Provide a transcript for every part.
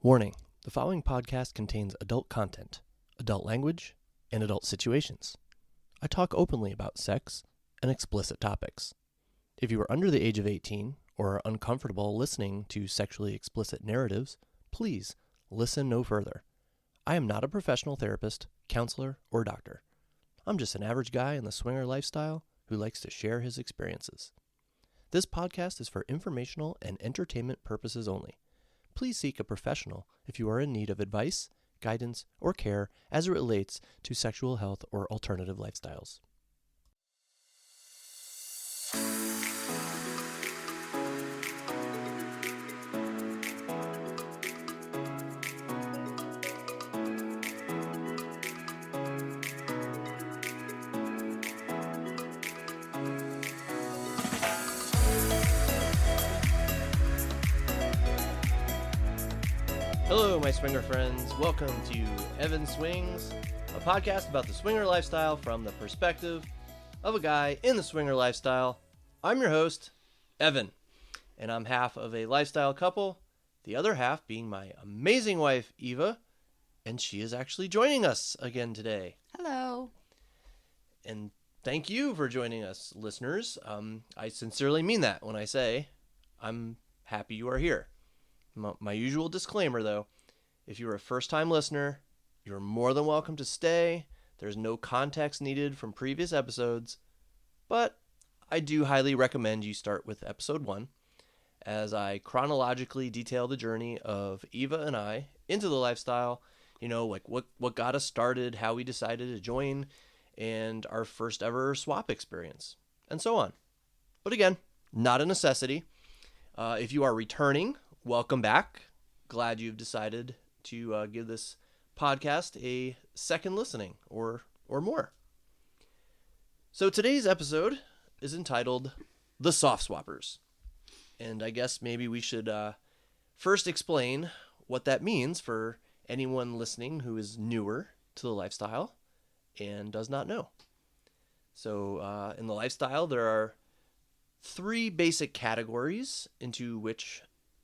Warning, the following podcast contains adult content, adult language, and adult situations. I talk openly about sex and explicit topics. If you are under the age of 18 or are uncomfortable listening to sexually explicit narratives, please listen no further. I am not a professional therapist, counselor, or doctor. I'm just an average guy in the swinger lifestyle who likes to share his experiences. This podcast is for informational and entertainment purposes only. Please seek a professional if you are in need of advice, guidance, or care as it relates to sexual health or alternative lifestyles. Hello, my swinger friends. Welcome to Evan Swings, a podcast about the swinger lifestyle from the perspective of a guy in the swinger lifestyle. I'm your host, Evan, and I'm half of a lifestyle couple, the other half being my amazing wife, Eva, and she is actually joining us again today. Hello. And thank you for joining us, listeners. I sincerely mean that when I say I'm happy you are here. My usual disclaimer, though, if you're a first-time listener, you're more than welcome to stay. There's no context needed from previous episodes, but I do highly recommend you start with episode 1, as I chronologically detail the journey of Eva and I into the lifestyle, like what got us started, how we decided to join, and our first ever swap experience, and so on. But again, not a necessity. If you are returning, welcome back. Glad you've decided to give this podcast a second listening or more. So today's episode is entitled The Soft Swappers. And I guess maybe we should first explain what that means for anyone listening who is newer to the lifestyle and does not know. So in the lifestyle, there are 3 basic categories into which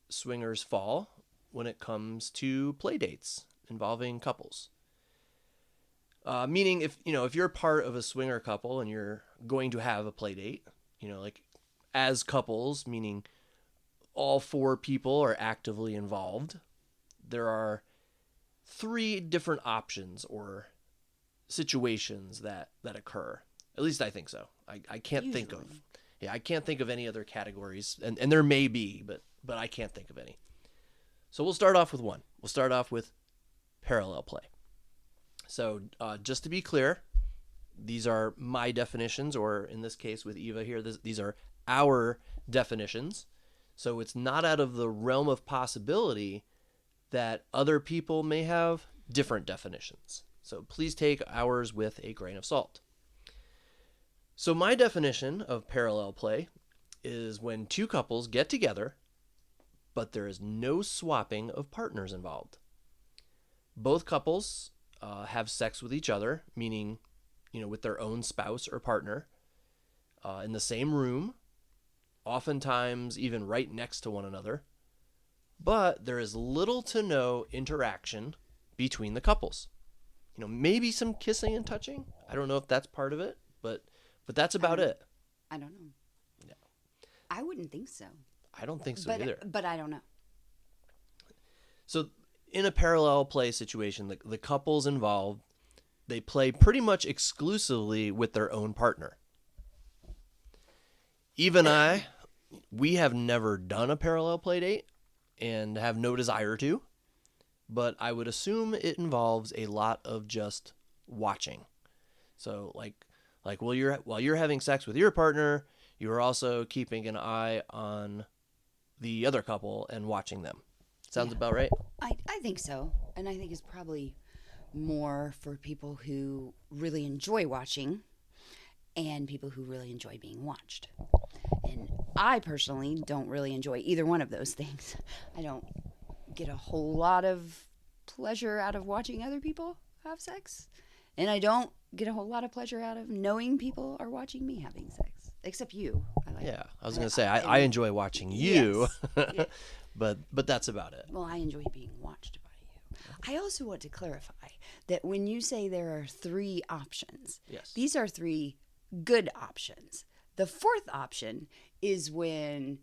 swingers fall when it comes to play dates involving couples. Meaning if you're part of a swinger couple and you're going to have a play date, like as couples, meaning all 4 people are actively involved, there are 3 different options or situations that occur. At least I think so. I can't think of. Yeah, I can't think of any other categories, and there may be, but I can't think of any. So we'll start off with one. We'll start off with parallel play. So just to be clear, these are my definitions, or in this case with Eva here, these are our definitions. So it's not out of the realm of possibility that other people may have different definitions. So please take ours with a grain of salt. So my definition of parallel play is when 2 couples get together, but there is no swapping of partners involved. Both couples have sex with each other, meaning, with their own spouse or partner, in the same room, oftentimes even right next to one another, but there is little to no interaction between the couples. Maybe some kissing and touching. I don't know if that's part of it, but that's about it. I don't know. Yeah. I wouldn't think so. I don't think so either. But I don't know. So in a parallel play situation, the couples involved, they play pretty much exclusively with their own partner. Eva and I, we have never done a parallel play date and have no desire to, but I would assume it involves a lot of just watching. So like while you're having sex with your partner, you are also keeping an eye on the other couple and watching them. Sounds about right? I think so. And I think it's probably more for people who really enjoy watching and people who really enjoy being watched. And I personally don't really enjoy either one of those things. I don't get a whole lot of pleasure out of watching other people have sex. And I don't get a whole lot of pleasure out of knowing people are watching me having sex. Except you. I was going to say, I enjoy watching you, yes. but that's about it. Well, I enjoy being watched I also want to clarify that when you say there are 3 options, Yes. these are 3 good options. The 4th option is when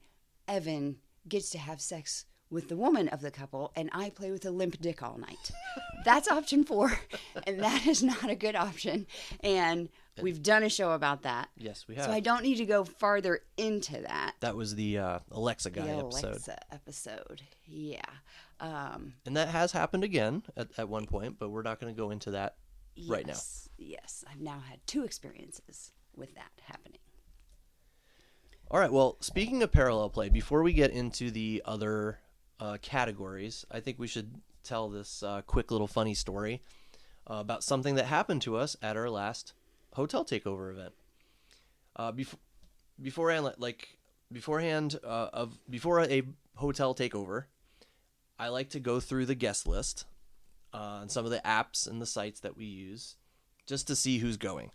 Evan gets to have sex with the woman of the couple and I play with a limp dick all night. That's option 4, and that is not a good option. And we've done a show about that. Yes, we have. So I don't need to go farther into that. That was the Alexa guy The episode. Alexa episode. Yeah. And that has happened again at one point, but we're not going to go into that right now. Yes. I've now had 2 experiences with that happening. All right, well, speaking of parallel play, before we get into the other categories, I think we should tell this quick little funny story about something that happened to us at our last hotel takeover event. Before a hotel takeover, I like to go through the guest list on some of the apps and the sites that we use just to see who's going.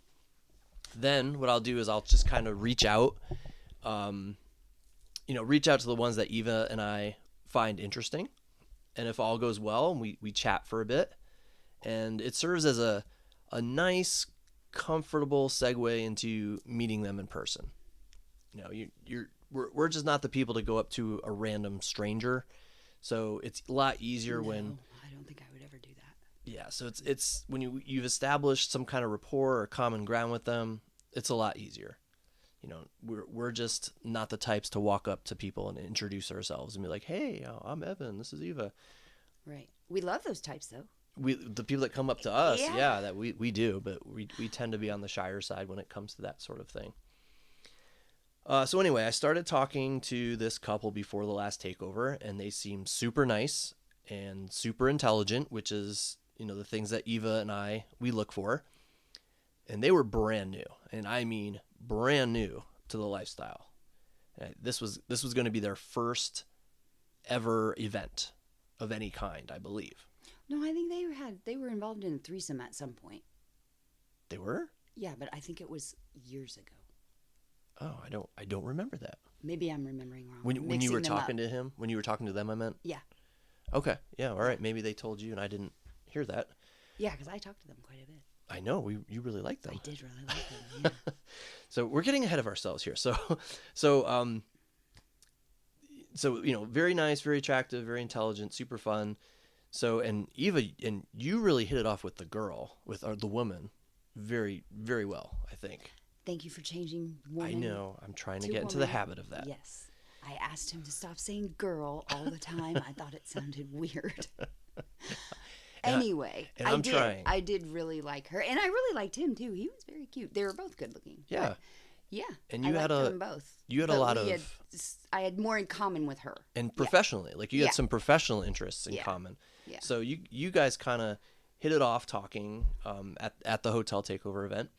Then what I'll do is I'll just kind of reach out to the ones that Eva and I find interesting. And if all goes well, we chat for a bit. And it serves as a nice, comfortable segue into meeting them in person. We're just not the people to go up to a random stranger. So it's a lot easier when... I don't think I would ever do that. Yeah, so it's when you've established some kind of rapport or common ground with them, it's a lot easier. We're just not the types to walk up to people and introduce ourselves and be like, "Hey, I'm Evan. This is Eva." Right. We love those types, though. The people that come up to us, Yeah. that we do, but we tend to be on the shyer side when it comes to that sort of thing. So anyway, I started talking to this couple before the last takeover, and they seemed super nice and super intelligent, which is the things that Eva and we look for. And they were brand new, and I mean brand new to the lifestyle. This was going to be their first ever event of any kind, I believe. No, I think they were involved in a threesome at some point. They were? Yeah, but I think it was years ago. Oh, I don't remember that. Maybe I'm remembering wrong. When you were talking to him, when you were talking to them, I meant? Yeah. Okay. Yeah, all right. Maybe they told you and I didn't hear that. Yeah, because I talked to them quite a bit. I know you really like them. I did really like them. Yeah. So we're getting ahead of ourselves here. So very nice, very attractive, very intelligent, super fun. So and Eva and you really hit it off with the girl, with the woman, very very well, I think. Thank you for changing woman. I know. I'm trying to get into the habit of that. Yes. I asked him to stop saying girl all the time. I thought it sounded weird. Anyway, I'm trying. I did really like her, and I really liked him too. He was very cute. They were both good looking. Yeah. Yeah. And you I had liked them both. You had But a lot I had more in common with her. and professionally, like you had some professional interests in common. Yeah. So you guys kind of hit it off talking at the hotel takeover event.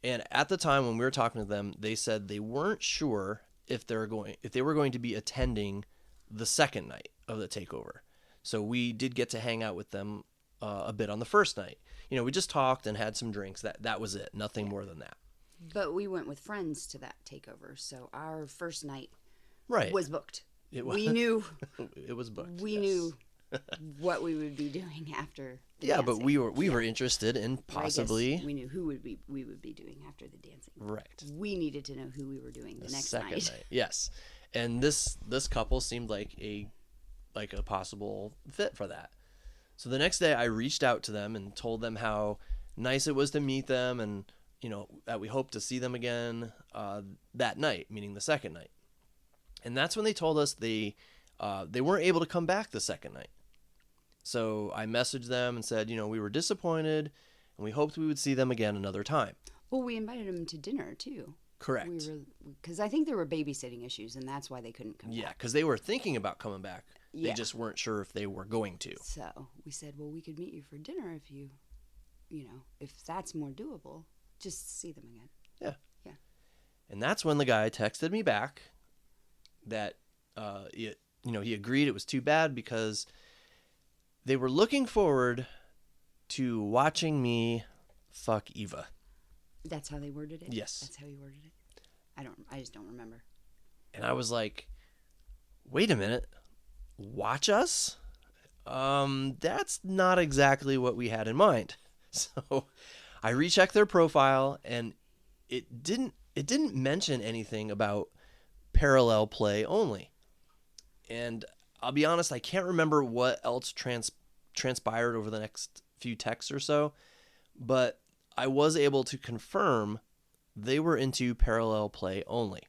And at the time when we were talking to them, they said they weren't sure if they were going to be attending the second night of the takeover. So we did get to hang out with them a bit on the first night. We just talked and had some drinks. That was it. Nothing more than that. But we went with friends to that takeover, so our first night was booked. It was. We knew it was booked. We knew what we would be doing after. Yeah, but we were interested in possibly. We knew who we would be doing after the dancing. Right. We needed to know who we were doing the next second night. Yes, and this couple seemed like a possible fit for that. So the next day, I reached out to them and told them how nice it was to meet them, and that we hope to see them again that night, meaning the second night. And that's when they told us they weren't able to come back the second night. So I messaged them and said, we were disappointed and we hoped we would see them again another time. Well, we invited them to dinner too. Correct. Because I think there were babysitting issues and that's why they couldn't come back. Yeah, because they were thinking about coming back. Yeah. They just weren't sure if they were going to. So we said, well, we could meet you for dinner if if that's more doable, just see them again. Yeah. Yeah. And that's when the guy texted me back that he agreed it was too bad because they were looking forward to watching me fuck Eva. That's how they worded it? Yes. That's how you worded it? I just don't remember. And I was like, wait a minute, watch us? That's not exactly what we had in mind. So I rechecked their profile, and it didn't mention anything about parallel play only. And I'll be honest, I can't remember what else transpired over the next few texts or so, but I was able to confirm they were into parallel play only.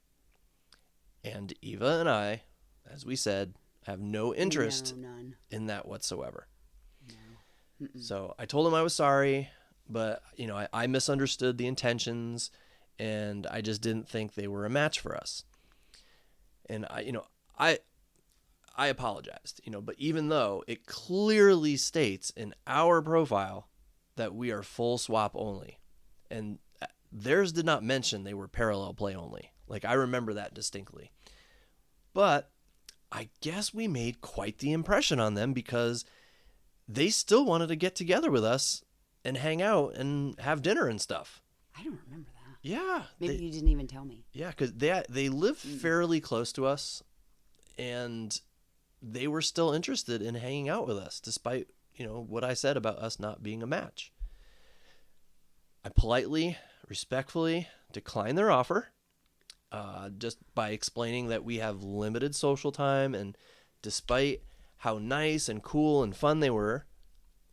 And Eva and I, as we said, have no interest none. in that whatsoever. No. So I told him I was sorry, but I misunderstood the intentions, and I just didn't think they were a match for us. And I apologized, but even though it clearly states in our profile that we are full swap only, and theirs did not mention they were parallel play only. Like, I remember that distinctly. But I guess we made quite the impression on them, because they still wanted to get together with us and hang out and have dinner and stuff. I don't remember that. Yeah. Maybe you didn't even tell me. Yeah, because they live fairly close to us, and they were still interested in hanging out with us, despite, what I said about us not being a match. I politely, respectfully declined their offer, just by explaining that we have limited social time, and despite how nice and cool and fun they were,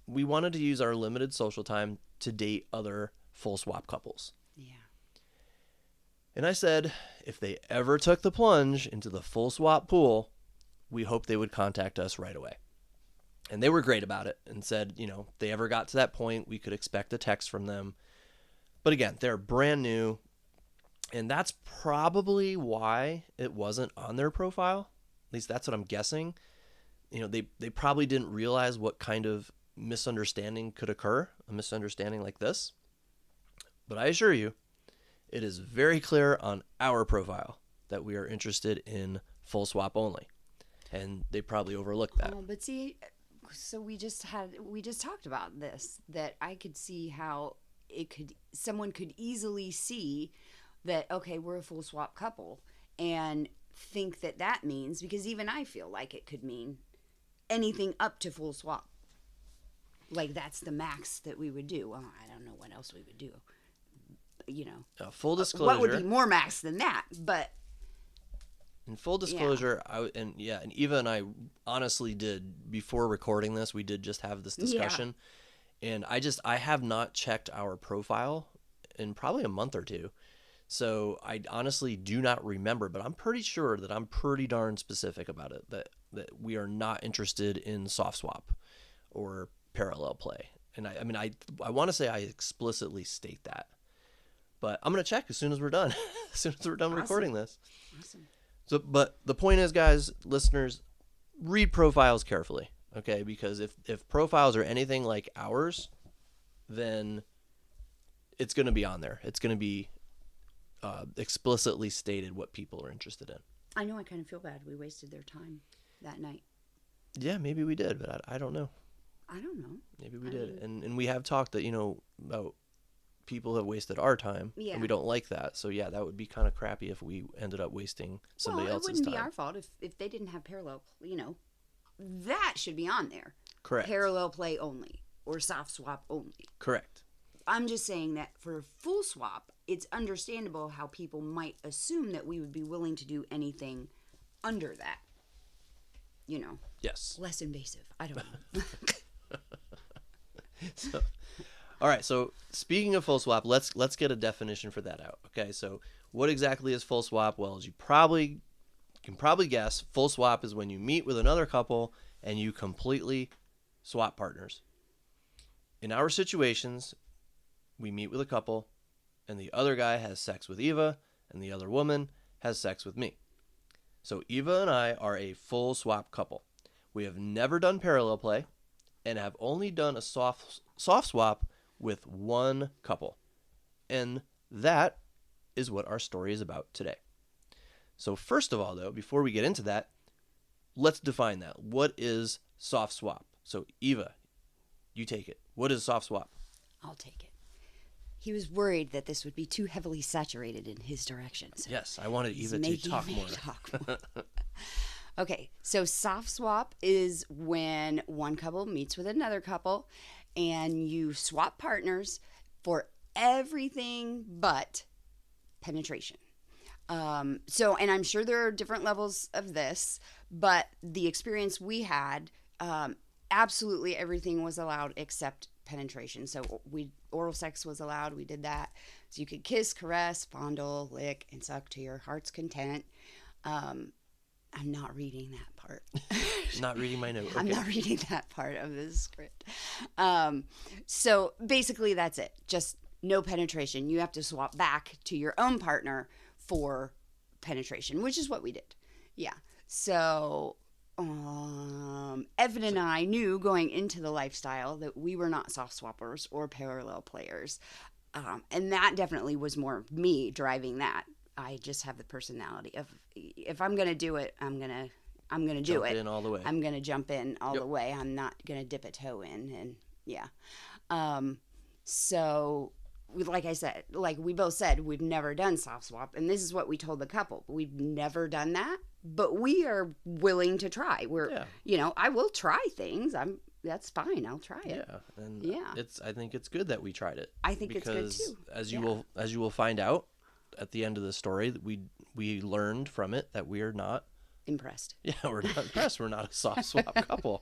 we wanted to use our limited social time to date other full swap couples. Yeah. And I said, if they ever took the plunge into the full swap pool, we hoped they would contact us right away. And they were great about it, and said, if they ever got to that point, we could expect a text from them. But again, they're brand new, and that's probably why it wasn't on their profile. At least that's what I'm guessing. They probably didn't realize what kind of misunderstanding could occur, a misunderstanding like this. But I assure you, it is very clear on our profile that we are interested in full swap only. And they probably overlooked that. Oh, but see, so we just talked about this, that I could see how someone could easily see that, okay, we're a full swap couple, and think that means, because even I feel like it could mean anything up to full swap. Like, that's the max that we would do. Well, I don't know what else we would do. Full disclosure. What would be more max than that? But in full disclosure, and Eva and I honestly did, before recording this, we did just have this discussion. Yeah. And I have not checked our profile in probably a month or two. So I honestly do not remember, but I'm pretty sure that I'm pretty darn specific about it, that we are not interested in soft swap or parallel play. And I want to say I explicitly state that. But I'm going to check as soon as we're done. As soon as we're done recording this. Awesome. So, but the point is, guys, listeners, read profiles carefully, okay? Because if profiles are anything like ours, then it's going to be on there. It's going to be explicitly stated what people are interested in. I know, I kind of feel bad. We wasted their time that night. Yeah, maybe we did, but I don't know. I don't know. Maybe we did. And we have talked that, about people have wasted our time, and we don't like that. So yeah, that would be kind of crappy if we ended up wasting somebody else's time. It wouldn't be our fault if they didn't have parallel, that should be on there. Correct. Parallel play only, or soft swap only. Correct. I'm just saying that for full swap, it's understandable how people might assume that we would be willing to do anything under that. Yes. Less invasive. I don't know. All right, so speaking of full swap, let's get a definition for that out. Okay, so what exactly is full swap? Well, as you can probably guess, full swap is when you meet with another couple and you completely swap partners. In our situations, we meet with a couple and the other guy has sex with Eva and the other woman has sex with me. So Eva and I are a full swap couple. We have never done parallel play and have only done a soft swap with one couple. And that is what our story is about today. So first of all, though, before we get into that, let's define that. What is soft swap? So Eva, you take it. What is soft swap? I'll take it. He was worried that this would be too heavily saturated in his direction. So yes, I wanted Eva to talk more. Okay, so soft swap is when one couple meets with another couple and you swap partners for everything but penetration. And I'm sure there are different levels of this, but the experience we had, absolutely everything was allowed except penetration. So oral sex was allowed. We did that. So you could kiss, caress, fondle, lick, and suck to your heart's content. I'm not reading that part. Not reading my note. Okay. I'm not reading that part of the script. So basically, that's it. Just no penetration. You have to swap back to your own partner for penetration, which is what we did. Yeah. So Evan and I knew going into the lifestyle that we were not soft swappers or parallel players. And that definitely was more me driving that. I just have the personality of, if I'm going to do it, I'm going to do it. Jump in all the way. I'm going to jump in all the way. I'm not going to dip a toe in. And yeah. So like I said, like we both said, we've never done soft swap. And this is what we told the couple. We've never done that, but we are willing to try. I will try things. That's fine. I'll try it. Yeah. And I think it's good that we tried it. I think it's good too. As you will find out at the end of the story, we learned from it that we are not impressed. Yeah, we're not impressed. We're not a soft swap couple.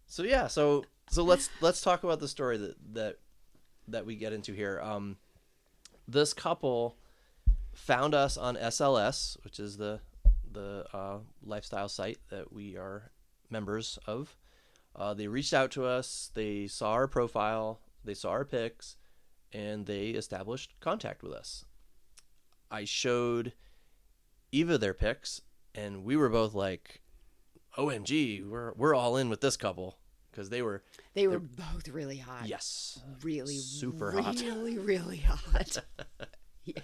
So let's talk about the story that we get into here. This couple found us on SLS, which is the lifestyle site that we are members of. They reached out to us. They saw our profile. They saw our pics, and they established contact with us. I showed Eva their pics, and we were both like, "OMG, we're all in with this couple," because they were both really hot. Yes, really super hot, really hot. Yeah.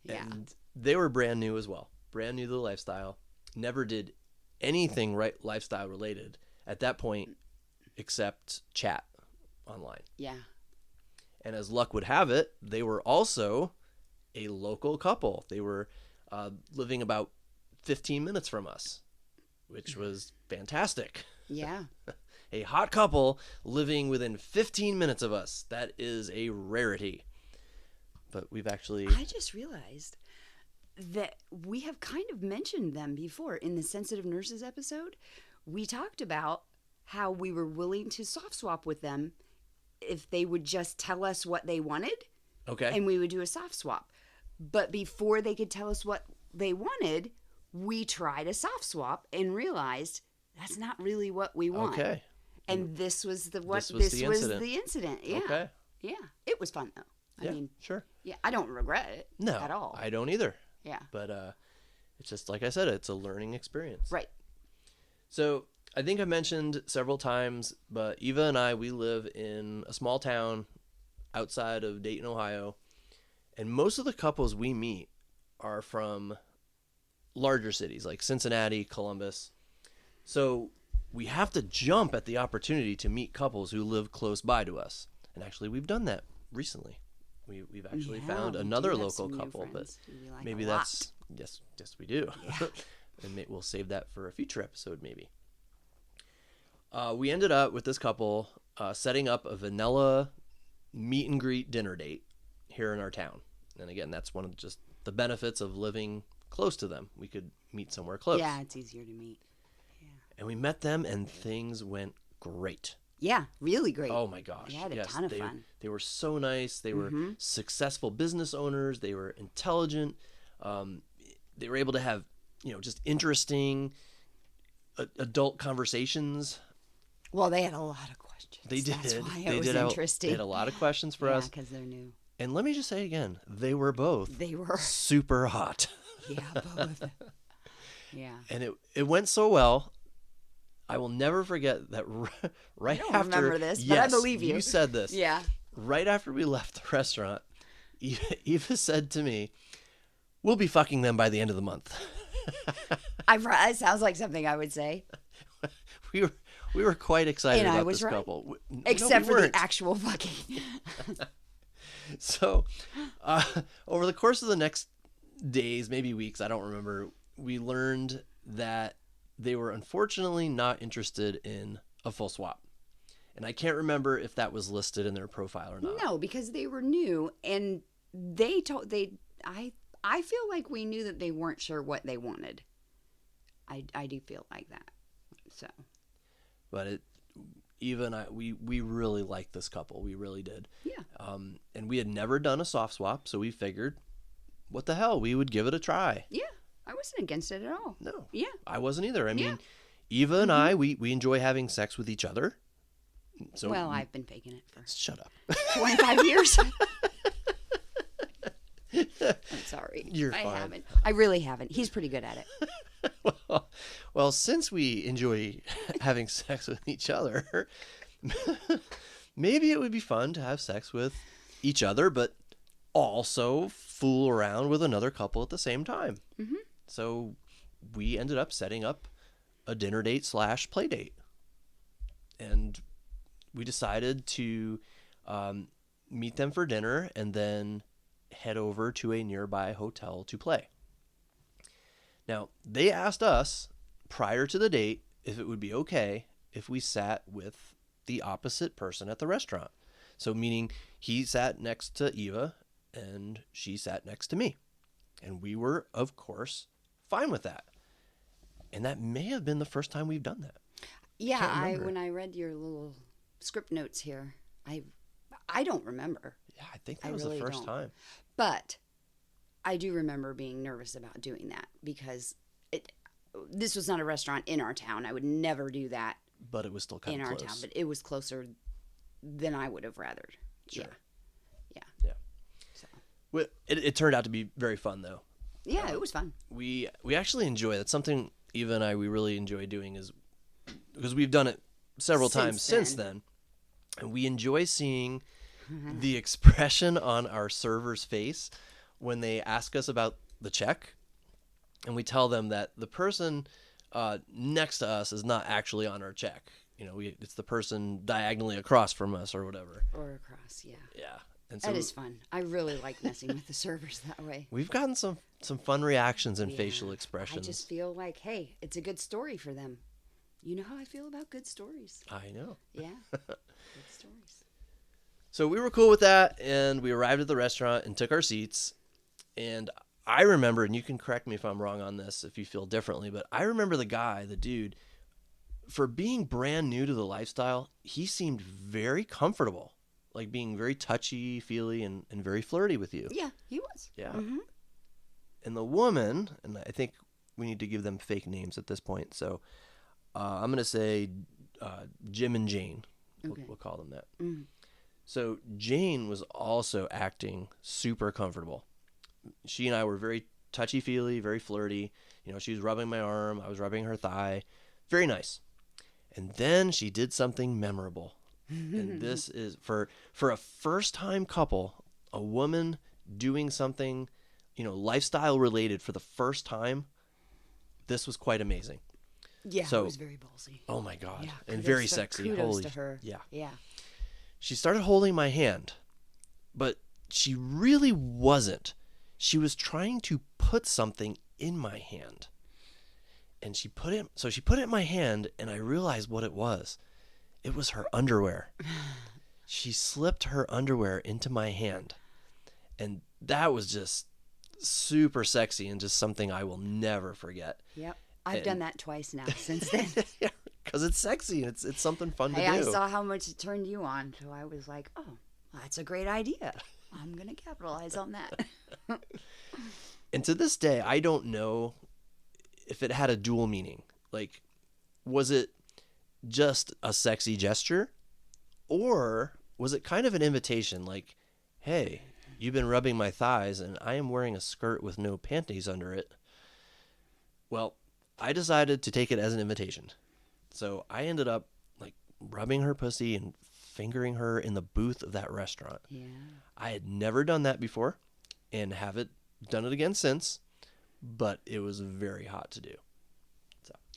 And they were brand new as well, brand new to the lifestyle. Never did anything lifestyle related at that point, except chat online. Yeah. And as luck would have it, they were also a local couple. They were living about 15 minutes from us, which was fantastic. Yeah. A hot couple living within 15 minutes of us. That is a rarity. But we've actually... I just realized that we have kind of mentioned them before. In the Sensitive Nurses episode, we talked about how we were willing to soft swap with them if they would just tell us what they wanted. Okay. And we would do a soft swap. But before they could tell us what they wanted, we tried a soft swap and realized that's not really what we want. Okay. And this was the incident. Yeah. Okay. Yeah. It was fun though. I mean, sure. Yeah, I don't regret it at all. I don't either. Yeah. But it's just like I said, it's a learning experience. Right. So I think I mentioned several times, but Eva and I, we live in a small town outside of Dayton, Ohio. And most of the couples we meet are from larger cities like Cincinnati, Columbus. So we have to jump at the opportunity to meet couples who live close by to us. And actually, we've done that recently. We've actually found another local couple, but like maybe that's yes, we do. Yeah. And we'll save that for a future episode, maybe. We ended up with this couple setting up a vanilla meet and greet dinner date here in our town. And again, that's one of just the benefits of living close to them. We could meet somewhere close. Yeah, it's easier to meet. Yeah. And we met them, and things went great. Yeah, really great. Oh my gosh. We had a ton of fun. They were so nice. They were successful business owners. They were intelligent. They were able to have, just interesting adult conversations. Well, they had a lot of questions. They did. That's why it was interesting. They had a lot of questions for us. Yeah, because they're new. And let me just say again, they were both. They were super hot. Yeah, both. Yeah. And it went so well. I will never forget that right I don't after. remember this, but I believe you. You said this. Yeah. Right after we left the restaurant, Eva said to me, "We'll be fucking them by the end of the month." It sounds like something I would say. We were quite excited and about I was this right. couple. Except for the actual fucking. So, over the course of the next days, maybe weeks, I don't remember, we learned that they were unfortunately not interested in a full swap. And I can't remember if that was listed in their profile or not. No, because they were new, and I feel like we knew that they weren't sure what they wanted. I do feel like that. So, But we really liked this couple. We really did. yeah. And we had never done a soft swap, so we figured, what the hell, we would give it a try. Yeah. I wasn't against it at all. No. Yeah. I wasn't either. I Yeah. mean, Eva and I, we enjoy having sex with each other. So Well, I've been faking it for shut up. 25 years. I'm sorry. You're I fine. haven't. I really haven't. He's pretty good at it. Well, since we enjoy having sex with each other, maybe it would be fun to have sex with each other, but also fool around with another couple at the same time. Mm-hmm. So we ended up setting up a dinner date / play date. And we decided to meet them for dinner and then head over to a nearby hotel to play. Now, they asked us prior to the date if it would be okay if we sat with the opposite person at the restaurant. So meaning he sat next to Eva and she sat next to me. And we were, of course, fine with that. And that may have been the first time we've done that. Yeah, when I read your little script notes here, I don't remember. Yeah, I think that was really the first don't. time. But I do remember being nervous about doing that because this was not a restaurant in our town. I would never do that But it was still kind in of our close. town, but it was closer than I would have rathered. Sure. Yeah. Yeah. So. Well, it turned out to be very fun, though. Yeah, it was fun. We actually enjoy it. That's something Eva and I, we really enjoy doing, is because we've done it several times since then. And we enjoy seeing the expression on our server's face when they ask us about the check. And we tell them that the person next to us is not actually on our check. You know, it's the person diagonally across from us or whatever. Or across, yeah. Yeah. And so That is fun. I really like messing with the servers that way. we've gotten some fun reactions and Yeah. facial expressions. I just feel like, hey, it's a good story for them. You know how I feel about good stories. I know. Yeah. Good stories. So we were cool with that, and we arrived at the restaurant and took our seats. And I remember, and you can correct me if I'm wrong on this if you feel differently, but I remember the dude, for being brand new to the lifestyle, he seemed very comfortable, like being very touchy-feely and very flirty with you. Yeah, he was. Yeah. Mm-hmm. And the woman, and I think we need to give them fake names at this point, so I'm going to say Jim and Jane. Okay. We'll call them that. Mm. So Jane was also acting super comfortable. She and I were very touchy-feely, very flirty. You know, she was rubbing my arm. I was rubbing her thigh. Very nice. And then she did something memorable. And this is, for a first-time couple, a woman doing something, you know, lifestyle-related for the first time, this was quite amazing. Yeah, So- it was very ballsy. Oh, my God. Yeah, And kudos very to- sexy. Kudos Holy, to her. yeah. Yeah. She started holding my hand, but she really wasn't. She was trying to put something in my hand. And she put it in my hand, and I realized what it was. It was her underwear. She slipped her underwear into my hand. And that was just super sexy and just something I will never forget. Yep. I've And- done that twice now since then. Because it's sexy and it's something fun Hey, to I do. saw how much it turned you on, so I was like, oh, that's a great idea. I'm going to capitalize on that. And to this day, I don't know if it had a dual meaning. Like, was it just a sexy gesture? Or was it kind of an invitation? Like, hey, you've been rubbing my thighs and I am wearing a skirt with no panties under it. Well, I decided to take it as an invitation. So I ended up like rubbing her pussy and fingering her in the booth of that restaurant. Yeah. I had never done that before and haven't done it again since, but it was very hot to do.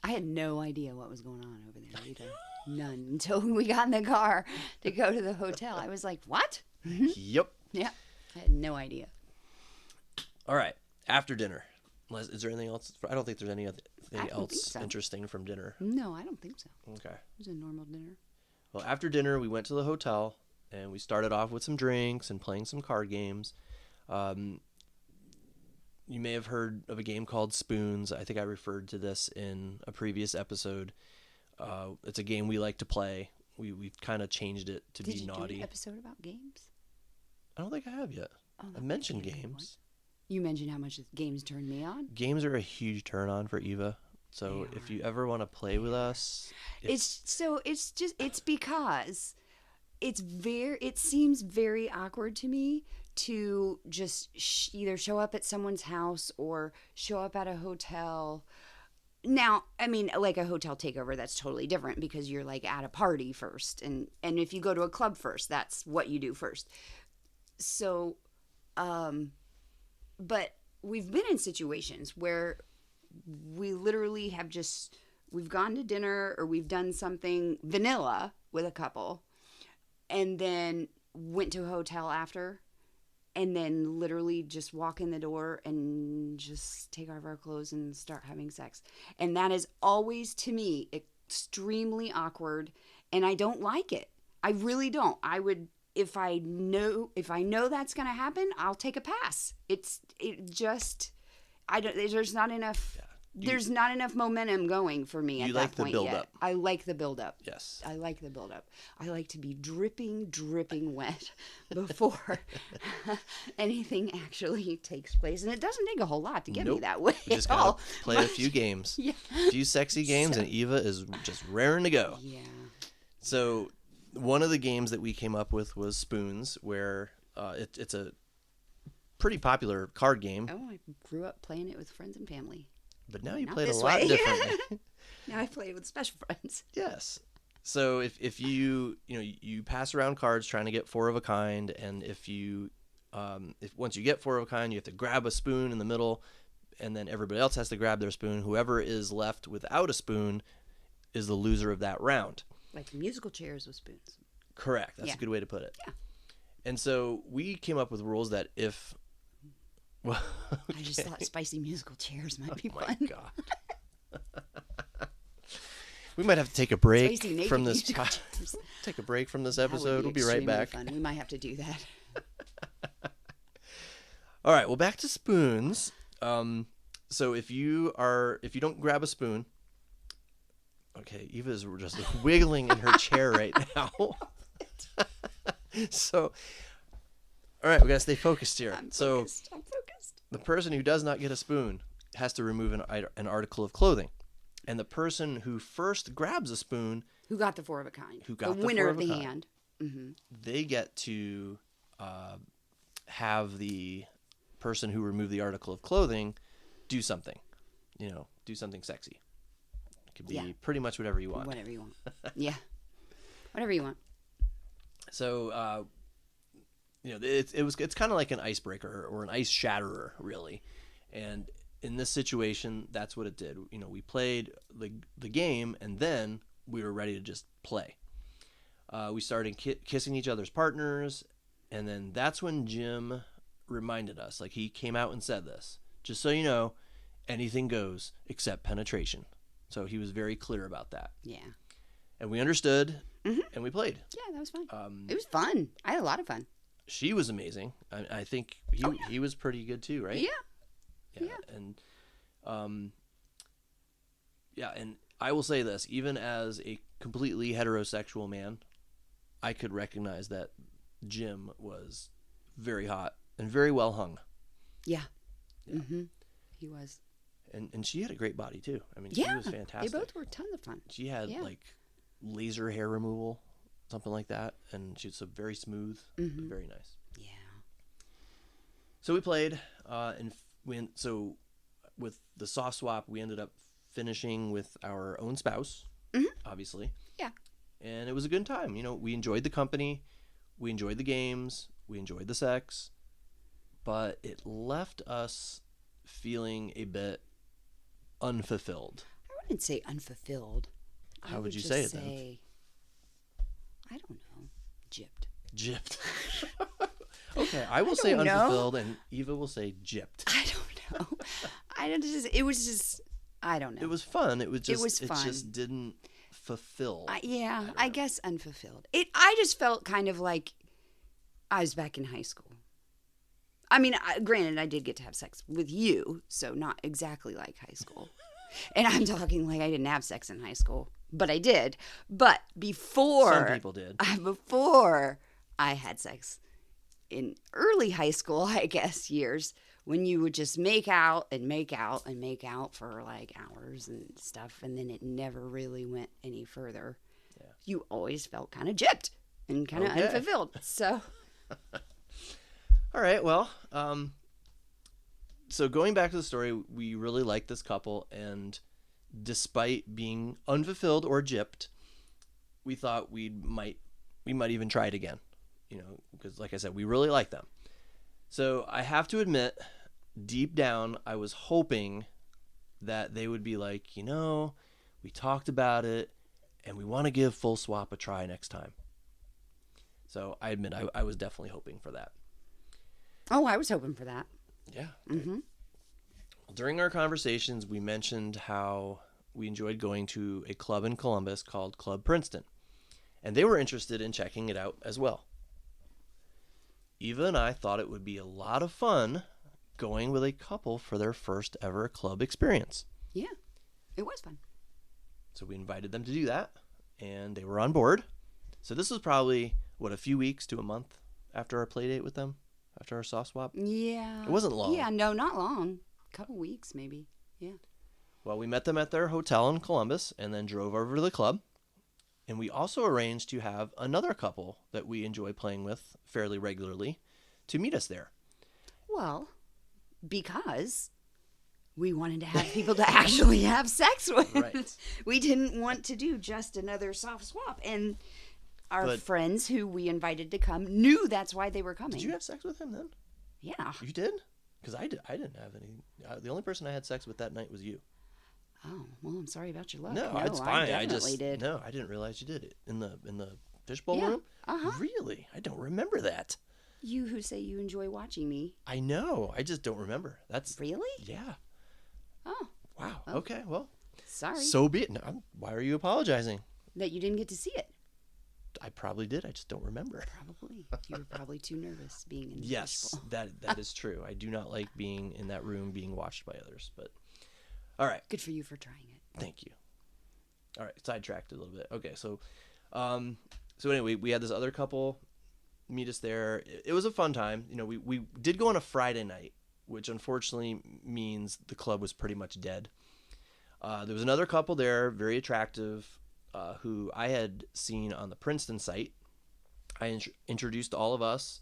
I had no idea what was going on over there either. None. Until we got in the car to go to the hotel. I was like, what? Yep. Yeah. I had no idea. All right. After dinner, Unless, is there anything else? I don't think there's anything else so. interesting from dinner. No, I don't think so. Okay. It was a normal dinner. Well, after dinner, we went to the hotel, and we started off with some drinks and playing some card games. You may have heard of a game called Spoons. I think I referred to this in a previous episode. It's a game we like to play. We've kind of changed it to Did be you naughty. do an episode about games? I don't think I have yet. Oh, I've mentioned games. You mentioned how much games turned me on. Games are a huge turn on for Eva. So if you ever want to play with us, It's because it seems very awkward to me to just either show up at someone's house or show up at a hotel. Now, I mean, like a hotel takeover, that's totally different because you're like at a party first, and if you go to a club first, that's what you do first. So, but we've been in situations where we literally have we've gone to dinner or we've done something vanilla with a couple and then went to a hotel after and then literally just walk in the door and just take off our clothes and start having sex. And that is always, to me, extremely awkward, and I don't like it. I really don't. I would, if I know that's going to happen, I'll take a pass. There's not enough... Yeah. There's not enough momentum going for me at that point build yet. up. I like the build up. Yes. I like the build up. I like to be dripping wet before anything actually takes place. And it doesn't take a whole lot to get me that way We just at all. gotta play a few games. Yeah. A few sexy games, and Eva is just raring to go. Yeah. So one of the games that we came up with was Spoons, where it's a pretty popular card game. Oh, I grew up playing it with friends and family. But now you Not play it a this lot way. differently. Now I play it with special friends. Yes. So if you pass around cards trying to get 4 of a kind, and if once you get 4 of a kind, you have to grab a spoon in the middle, and then everybody else has to grab their spoon. Whoever is left without a spoon is the loser of that round. Like musical chairs with spoons. Correct. That's a good way to put it. Yeah. And so we came up with rules that if... Well, okay. I just thought spicy musical chairs might be Oh fun. my God. We might have to take a break Spicy naked from this. musical chairs. Take a break from this That would episode. We'll be right extremely back. Fun. We might have to do that. All right. Well, back to spoons. So if you don't grab a spoon, okay, Eva's just wiggling in her chair right now. So, all right, we gotta stay focused here. I'm focused. The person who does not get a spoon has to remove an article of clothing, and the person who first grabs a spoon, Who got the 4 of a kind? Who got the the winner 4 of of a the kind. hand? Mm-hmm. they get to have the person who removed the article of clothing do something, do something sexy. It could be pretty much whatever you want. Whatever you want. Yeah. Whatever you want. So, it's kind of like an icebreaker or an ice shatterer, really. And in this situation, that's what it did. We played the game, and then we were ready to just play. We started kissing each other's partners, and then that's when Jim reminded us. Like, he came out and said this. Just so you know, anything goes except penetration. So he was very clear about that. Yeah. And we understood, and we played. Yeah, that was fun. It was fun. I had a lot of fun. She was amazing. I think he was pretty good too, right? Yeah. And and I will say this, even as a completely heterosexual man, I could recognize that Jim was very hot and very well hung. Yeah. Mm-hmm. He was. And she had a great body too. I mean, Yeah. she was fantastic. They both were tons of fun. She had like laser hair removal, something like that, and she was very smooth, very nice. Yeah. So we played, and so with the soft swap, we ended up finishing with our own spouse, obviously. Yeah. And it was a good time. We enjoyed the company, we enjoyed the games, we enjoyed the sex, but it left us feeling a bit unfulfilled. I wouldn't say unfulfilled. How would you just say it then? I don't know. Gypped. Gypped. Okay, I will say don't know. unfulfilled, and Eva will say gypped. I don't know. it was just, I don't know. It was fun. It was was fun. It just didn't fulfill. I guess unfulfilled. I just felt kind of like I was back in high school. I mean, granted, I did get to have sex with you, so not exactly like high school. And I'm talking like I didn't have sex in high school, but I did. But before... Some people did. Before I had sex in early high school, I guess, years, when you would just make out and make out and make out for like hours and stuff, and then it never really went any further. Yeah. You always felt kind of gypped and kind of unfulfilled. So... All right, well, so going back to the story, we really liked this couple, and despite being unfulfilled or gypped, we thought we might even try it again, because like I said, we really like them. So I have to admit, deep down, I was hoping that they would be like, we talked about it, and we want to give Full Swap a try next time. So I admit, I was definitely hoping for that. Oh, I was hoping for that. Yeah. Mm-hmm. Well, during our conversations, we mentioned how we enjoyed going to a club in Columbus called Club Princeton, and they were interested in checking it out as well. Eva and I thought it would be a lot of fun going with a couple for their first ever club experience. Yeah, it was fun. So we invited them to do that, and they were on board. So this was probably, a few weeks to a month after our play date with them? After our soft swap? Yeah. It wasn't long. Yeah, no, not long. A couple weeks, maybe. Yeah. Well, we met them at their hotel in Columbus and then drove over to the club. And we also arranged to have another couple that we enjoy playing with fairly regularly to meet us there. Well, because we wanted to have people to actually have sex with. Right. We didn't want to do just another soft swap. And our friends who we invited to come knew that's why they were coming. Did you have sex with him then? Yeah. You did? Because I didn't have any. The only person I had sex with that night was you. Oh, well, I'm sorry about your luck. No, it's fine. I definitely did. No, I didn't realize you did it in the fishbowl room. Uh-huh. Really? I don't remember that. You who say you enjoy watching me. I know. I just don't remember. That's really? Yeah. Oh. Wow. Oh. Okay. Well. Sorry. So be it. No, why are you apologizing? That you didn't get to see it. I probably did. I just don't remember. Probably. You were probably too nervous being in the Yes, fishbowl. that is true. I do not like being in that room being watched by others. But all right. Good for you for trying it. Thank you. All right, sidetracked a little bit. Okay, so anyway, we had this other couple meet us there. It was a fun time. We did go on a Friday night, which unfortunately means the club was pretty much dead. There was another couple there, very attractive, who I had seen on the Princeton site. I introduced all of us,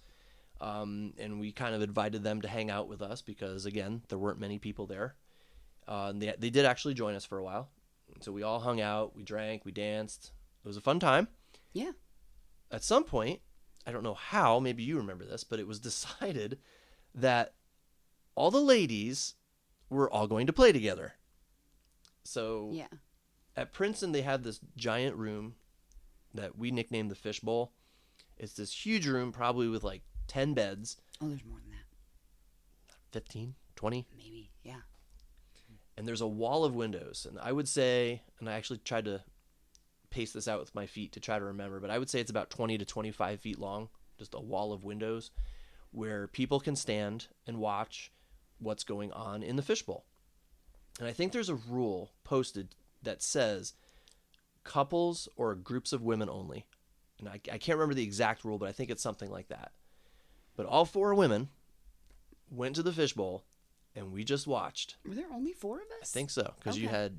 and we kind of invited them to hang out with us because, again, there weren't many people there. And they did actually join us for a while. So we all hung out, we drank, we danced. It was a fun time. Yeah. At some point, I don't know how, maybe you remember this, but it was decided that all the ladies were all going to play together. So yeah. At Princeton, they had this giant room that we nicknamed the Fishbowl. It's this huge room, probably with like 10 beds. Oh, there's more than that. 15, 20? Maybe, yeah. And there's a wall of windows. And I would say, and I actually tried to pace this out with my feet to try to remember, but I would say it's about 20 to 25 feet long, just a wall of windows where people can stand and watch what's going on in the fishbowl. And I think there's a rule posted that says couples or groups of women only. And I can't remember the exact rule, but I think it's something like that. But all four women went to the fishbowl, and we just watched. Were there only four of us? I think so, because you had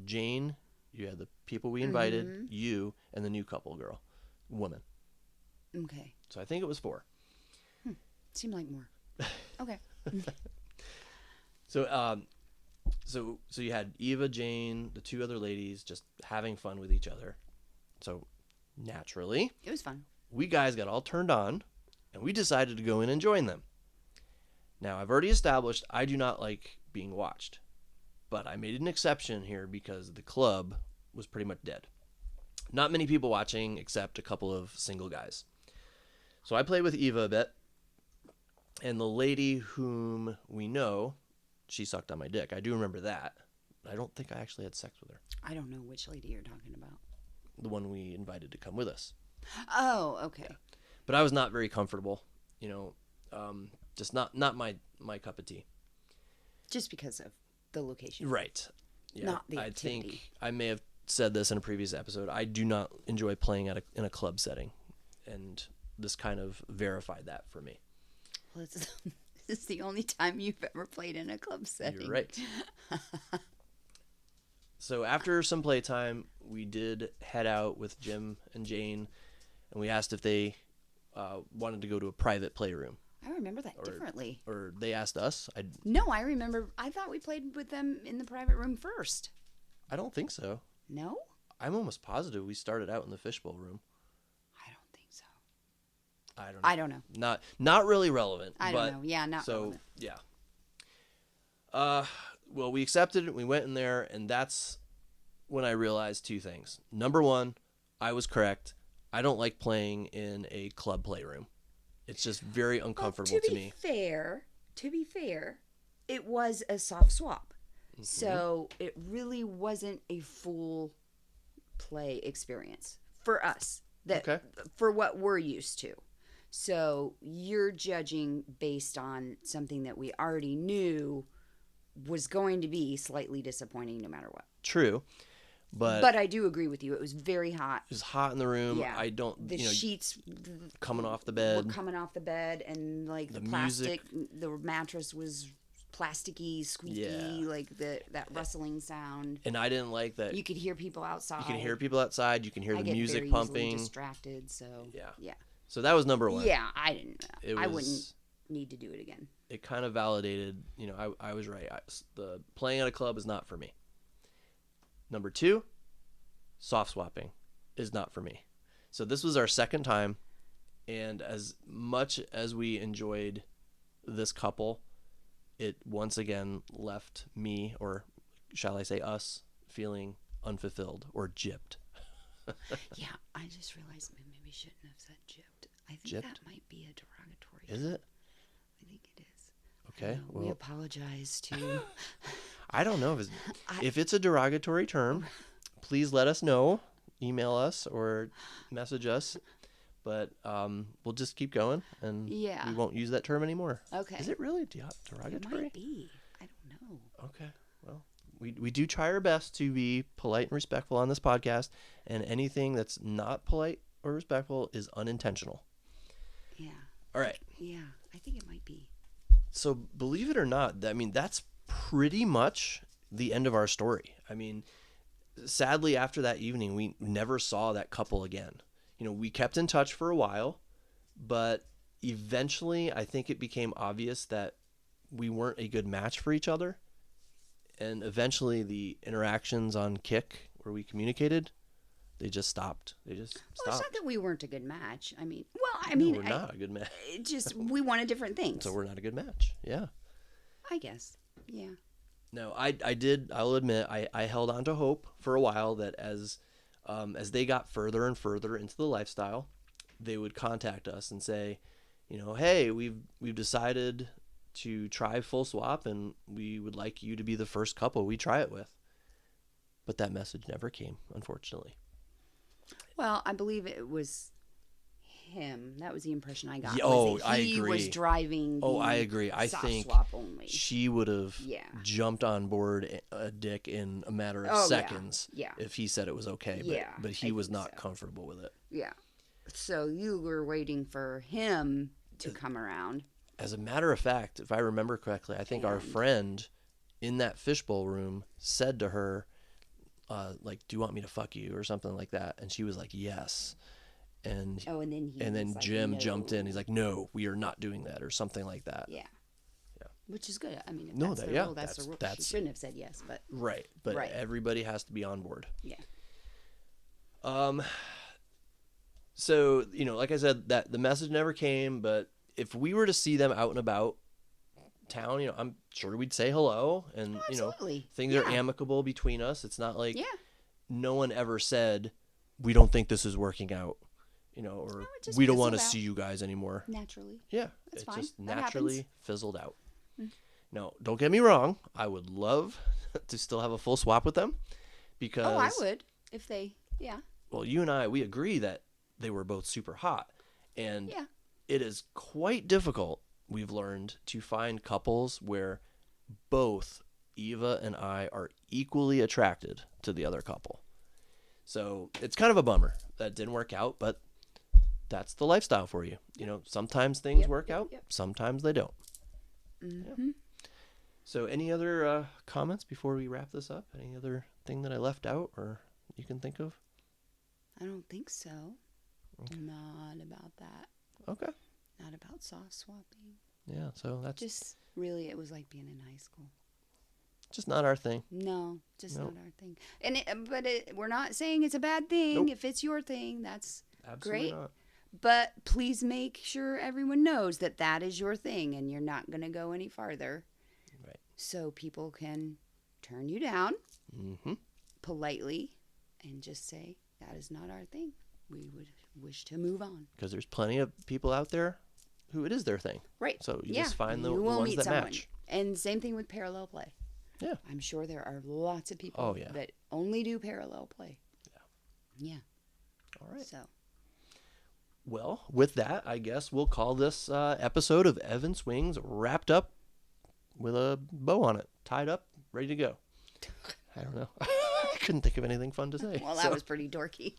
Jane, you had the people we invited, you, and the new woman. Okay. So I think it was four. Seemed like more. Okay. So you had Eva, Jane, the two other ladies just having fun with each other. So naturally, it was fun. We guys got all turned on, and we decided to go in and join them. Now, I've already established I do not like being watched, but I made an exception here because the club was pretty much dead. Not many people watching except a couple of single guys. So I played with Eva a bit, and the lady whom we know, she sucked on my dick. I do remember that. I don't think I actually had sex with her. I don't know which lady you're talking about. The one we invited to come with us. Oh, okay. Yeah. But I was not very comfortable, you know, just not my cup of tea. Just because of the location. Right. Yeah. Not the I activity. think I may have said this in a previous episode. I do not enjoy playing in a club setting, and this kind of verified that for me. Well, this is the only time you've ever played in a club setting. You're right. So after some playtime, we did head out with Jim and Jane, and we asked if they wanted to go to a private playroom. I remember that differently. Or they asked us. No, I remember. I thought we played with them in the private room first. I don't think so. No? I'm almost positive we started out in the fishbowl room. I don't think so. I don't know. I don't know. Not really relevant. I don't know. Yeah, not relevant. Yeah. Well, we accepted it. We went in there, and that's when I realized two things. Number one, I was correct. I don't like playing in a club playroom. It's just very uncomfortable to me. To be fair, it was a soft swap. Mm-hmm. So it really wasn't a full play experience for us. For what we're used to. So you're judging based on something that we already knew was going to be slightly disappointing no matter what. True. But I do agree with you. It was very hot. It was hot in the room. Yeah. I don't. The sheets coming off the bed. Were coming off the bed, and like the plastic, the mattress was plasticky, squeaky, like that rustling sound. And I didn't like that. You could hear people outside. You can hear people outside. You can hear the music pumping. I get very distracted. So yeah. So that was number one. Yeah, I wouldn't need to do it again. It kind of validated. I was right. The playing at a club is not for me. Number two, soft swapping is not for me. So this was our second time, and as much as we enjoyed this couple, it once again left me, or shall I say us, feeling unfulfilled or gypped. Yeah, I just realized maybe we shouldn't have said gypped. I think gypped? That might be a derogatory. Is it? I think it is. Okay. We apologize to... I don't know if it's a derogatory term. Please let us know. Email us or message us. But we'll just keep going, and we won't use that term anymore. Okay. Is it really derogatory? It might be. I don't know. Okay. Well, we do try our best to be polite and respectful on this podcast, and anything that's not polite or respectful is unintentional. Yeah. All right. Yeah, I think it might be. So believe it or not, that's pretty much the end of our story. I mean, sadly, after that evening, we never saw that couple again. We kept in touch for a while, but eventually I think it became obvious that we weren't a good match for each other. And eventually the interactions on Kik, where we communicated, they just stopped. It's not that we weren't a good match. We're not a good match. We wanted different things. So we're not a good match. Yeah. I guess. Yeah. No, I'll admit, I held on to hope for a while that as they got further and further into the lifestyle, they would contact us and say, hey, we've decided to try full swap, and we would like you to be the first couple we try it with. But that message never came, unfortunately. Well, I believe it was him. That was the impression I got. I agree. He was driving. I agree. I think swap only. She would have jumped on board a dick in a matter of seconds if he said it was okay. But he was not comfortable with it. Yeah. So you were waiting for him to come around. As a matter of fact, if I remember correctly, I think our friend in that fishbowl room said to her, do you want me to fuck you or something like that? And she was like, yes. And then Jim jumped in. He's like, no, we are not doing that, or something like that. Yeah. Which is good. I mean, if that's the rule, that's the rule. She shouldn't have said yes, but right. But everybody has to be on board. Yeah. So like I said, that the message never came. But if we were to see them out and about town, I'm sure we'd say hello, and things are amicable between us. It's not like no one ever said we don't think this is working out. Or we don't want to see you guys anymore. Naturally. Yeah. That's it fine. just naturally fizzled out. Now, don't get me wrong. I would love to still have a full swap with them because, Oh, I would if they, yeah. well, you and I, we agree that they were both super hot. And Yeah. it is quite difficult, we've learned, to find couples where both Eva and I are equally attracted to the other couple. So it's kind of a bummer that didn't work out, but that's the lifestyle for you. You know, sometimes things work out, sometimes they don't. Mm-hmm. So any other comments before we wrap this up? Any other thing that I left out or you can think of? I don't think so. Okay. Not about that. Okay. Not about soft swapping. Yeah, so that's Just really, it was like being in high school. just not our thing. No, just Nope. not our thing. And we're not saying it's a bad thing. Nope. If it's your thing, that's Absolutely great. not. But please make sure everyone knows that that is your thing and you're not going to go any farther. Right. So people can turn you down Mm-hmm. politely and just say, that is not our thing. We would wish to move on. Because there's plenty of people out there who it is their thing. Right. So you Yeah. just find the You will ones meet that someone. match. And same thing with parallel play. Yeah. I'm sure there are lots of people Oh, yeah. that only do parallel play. Yeah. All right. So, Well, with that, I guess we'll call this episode of Evan Swings wrapped up with a bow on it, tied up, ready to go. I don't know. I couldn't think of anything fun to say. well, that was pretty dorky.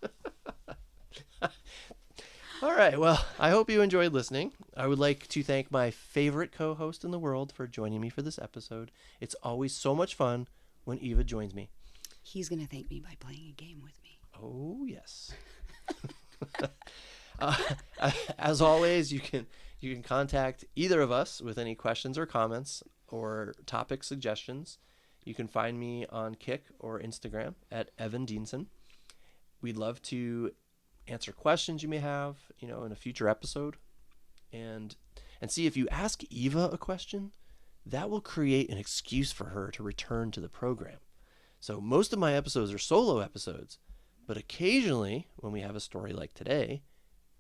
All right. Well, I hope you enjoyed listening. I would like to thank my favorite co-host in the world for joining me for this episode. It's always so much fun when Eva joins me. He's going to thank me by playing a game with me. Oh, yes. As always, you can contact either of us with any questions or comments or topic suggestions. You can find me on Kik or Instagram at Evan Dienson. We'd love to answer questions you may have, in a future episode. And see, if you ask Eva a question, that will create an excuse for her to return to the program. So most of my episodes are solo episodes, but occasionally when we have a story like today,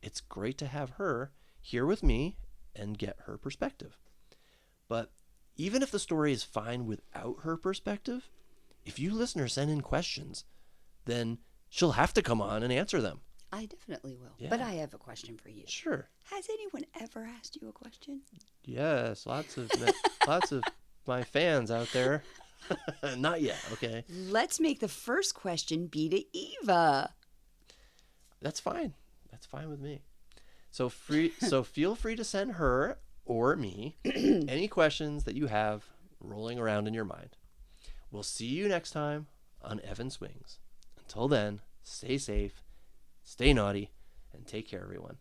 it's great to have her here with me and get her perspective. But even if the story is fine without her perspective, if you listeners send in questions, then she'll have to come on and answer them. I definitely will. Yeah. But I have a question for you. Sure. Has anyone ever asked you a question? Yes, lots of my fans out there. Not yet, okay? Let's make the first question be to Eva. That's fine. That's fine with me. So feel free to send her or me any questions that you have rolling around in your mind. We'll see you next time on Evan Swings. Until then, stay safe, stay naughty, and take care, everyone.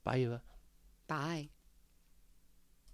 Bye, Eva. Bye.